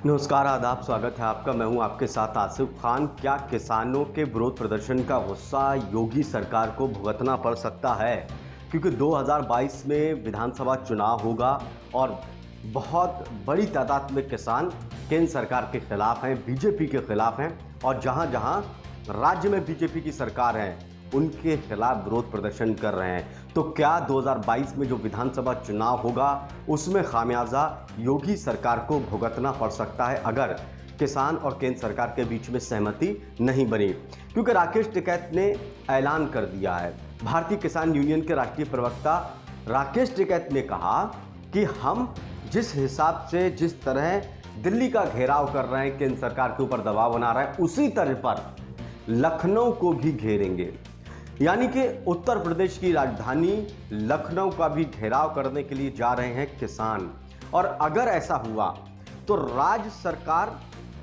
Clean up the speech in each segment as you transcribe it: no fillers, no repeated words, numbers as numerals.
नमस्कार, आदाब, स्वागत है आपका। मैं हूं आपके साथ आसिफ खान। क्या किसानों के विरोध प्रदर्शन का गुस्सा योगी सरकार को भुगतना पड़ सकता है? क्योंकि 2022 में विधानसभा चुनाव होगा और बहुत बड़ी तादाद में किसान केंद्र सरकार के खिलाफ हैं, बीजेपी के खिलाफ हैं, और जहां जहां राज्य में बीजेपी की सरकार है उनके खिलाफ विरोध प्रदर्शन कर रहे हैं। तो क्या 2022 में जो विधानसभा चुनाव होगा उसमें खामियाजा योगी सरकार को भुगतना पड़ सकता है अगर किसान और केंद्र सरकार के बीच में सहमति नहीं बनी? क्योंकि राकेश टिकैत ने ऐलान कर दिया है। भारतीय किसान यूनियन के राष्ट्रीय प्रवक्ता राकेश टिकैत ने कहा कि हम जिस हिसाब से जिस तरह दिल्ली का घेराव कर रहे हैं, केंद्र सरकार के ऊपर दबाव बना रहे हैं, उसी तरह पर लखनऊ को भी घेरेंगे। यानी कि उत्तर प्रदेश की राजधानी लखनऊ का भी घेराव करने के लिए जा रहे हैं किसान। और अगर ऐसा हुआ तो राज्य सरकार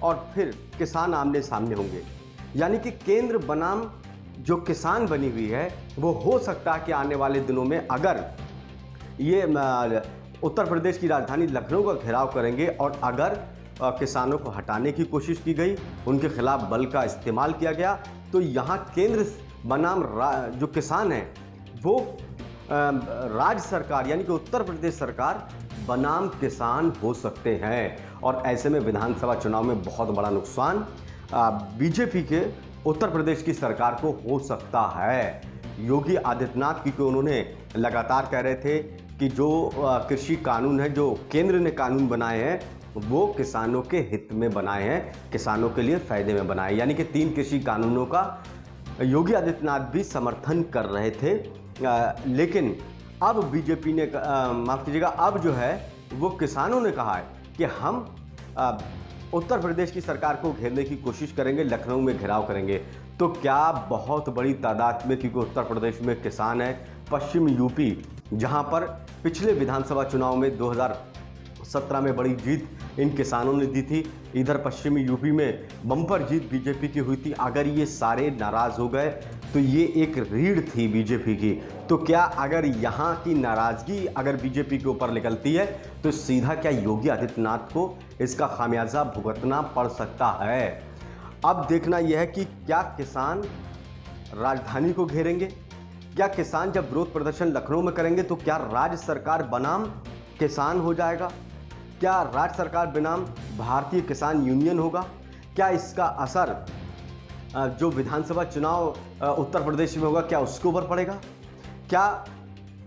और फिर किसान आमने सामने होंगे। यानी कि केंद्र बनाम जो किसान बनी हुई है वो हो सकता है कि आने वाले दिनों में अगर ये उत्तर प्रदेश की राजधानी लखनऊ का घेराव करेंगे और अगर किसानों को हटाने की कोशिश की गई, उनके खिलाफ बल का इस्तेमाल किया गया, तो यहाँ केंद्र बनाम जो किसान है वो राज्य सरकार यानी कि उत्तर प्रदेश सरकार बनाम किसान हो सकते हैं। और ऐसे में विधानसभा चुनाव में बहुत बड़ा नुकसान बीजेपी के उत्तर प्रदेश की सरकार को हो सकता है। योगी आदित्यनाथ, क्योंकि उन्होंने लगातार कह रहे थे कि जो कृषि कानून है, जो केंद्र ने कानून बनाए हैं, वो किसानों के हित में बनाए हैं, किसानों के लिए फ़ायदे में बनाए। यानी कि 3 कृषि कानूनों का योगी आदित्यनाथ भी समर्थन कर रहे थे। लेकिन अब बीजेपी ने माफ़ कीजिएगा, अब जो है वो किसानों ने कहा है कि हम उत्तर प्रदेश की सरकार को घेरने की कोशिश करेंगे, लखनऊ में घेराव करेंगे। तो क्या बहुत बड़ी तादाद में, क्योंकि उत्तर प्रदेश में किसान है, पश्चिम यूपी जहां पर पिछले विधानसभा चुनाव में 2017 में बड़ी जीत इन किसानों ने दी थी, इधर पश्चिमी यूपी में बम्पर जीत बीजेपी की हुई थी। अगर ये सारे नाराज़ हो गए तो ये एक रीढ़ थी बीजेपी की। तो क्या अगर यहाँ की नाराज़गी अगर बीजेपी के ऊपर निकलती है तो सीधा क्या योगी आदित्यनाथ को इसका खामियाजा भुगतना पड़ सकता है? अब देखना यह है कि क्या किसान राजधानी को घेरेंगे? क्या किसान जब विरोध प्रदर्शन लखनऊ में करेंगे तो क्या राज्य सरकार बनाम किसान हो जाएगा? क्या राज्य सरकार बनाम भारतीय किसान यूनियन होगा? क्या इसका असर जो विधानसभा चुनाव उत्तर प्रदेश में होगा क्या उसके ऊपर पड़ेगा? क्या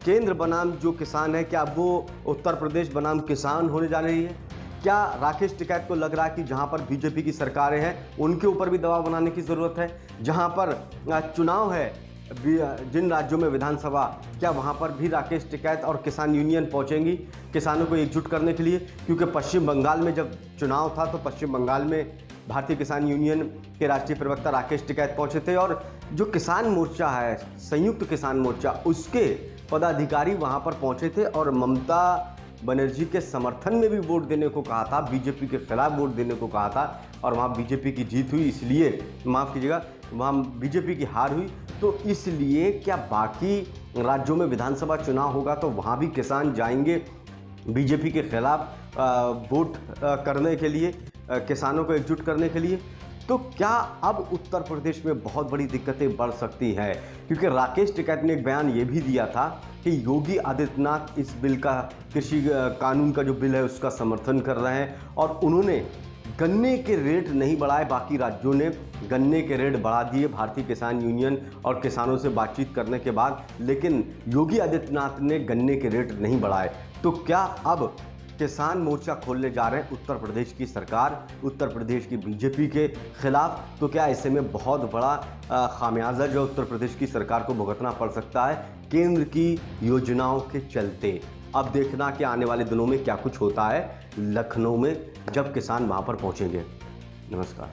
केंद्र बनाम जो किसान है क्या वो उत्तर प्रदेश बनाम किसान होने जा रही है? क्या राकेश टिकैत को लग रहा है कि जहां पर बीजेपी की सरकारें हैं उनके ऊपर भी दबाव बनाने की ज़रूरत है? जहां पर चुनाव है जिन राज्यों में विधानसभा, क्या वहां पर भी राकेश टिकैत और किसान यूनियन पहुंचेंगी किसानों को एकजुट करने के लिए? क्योंकि पश्चिम बंगाल में जब चुनाव था तो पश्चिम बंगाल में भारतीय किसान यूनियन के राष्ट्रीय प्रवक्ता राकेश टिकैत पहुंचे थे और जो किसान मोर्चा है, संयुक्त किसान मोर्चा, उसके पदाधिकारी वहां पर पहुंचे थे और ममता बनर्जी के समर्थन में भी वोट देने को कहा था, बीजेपी के खिलाफ वोट देने को कहा था, और वहाँ बीजेपी की जीत हुई, इसलिए माफ़ कीजिएगा वहाँ बीजेपी की हार हुई। तो इसलिए क्या बाकी राज्यों में विधानसभा चुनाव होगा तो वहाँ भी किसान जाएंगे बीजेपी के खिलाफ वोट करने के लिए, किसानों को एकजुट करने के लिए? तो क्या अब उत्तर प्रदेश में बहुत बड़ी दिक्कतें बढ़ सकती हैं? क्योंकि राकेश टिकैत ने एक बयान ये भी दिया था कि योगी आदित्यनाथ इस बिल का, कृषि कानून का जो बिल है उसका समर्थन कर रहे हैं, और उन्होंने गन्ने के रेट नहीं बढ़ाए, बाकी राज्यों ने गन्ने के रेट बढ़ा दिए भारतीय किसान यूनियन और किसानों से बातचीत करने के बाद, लेकिन योगी आदित्यनाथ ने गन्ने के रेट नहीं बढ़ाए। तो क्या अब किसान मोर्चा खोलने जा रहे हैं उत्तर प्रदेश की सरकार, उत्तर प्रदेश की बीजेपी के खिलाफ? तो क्या ऐसे में बहुत बड़ा खामियाजा जो उत्तर प्रदेश की सरकार को भुगतना पड़ सकता है केंद्र की योजनाओं के चलते? अब देखना कि आने वाले दिनों में क्या कुछ होता है लखनऊ में जब किसान वहां पर पहुंचेंगे। नमस्कार।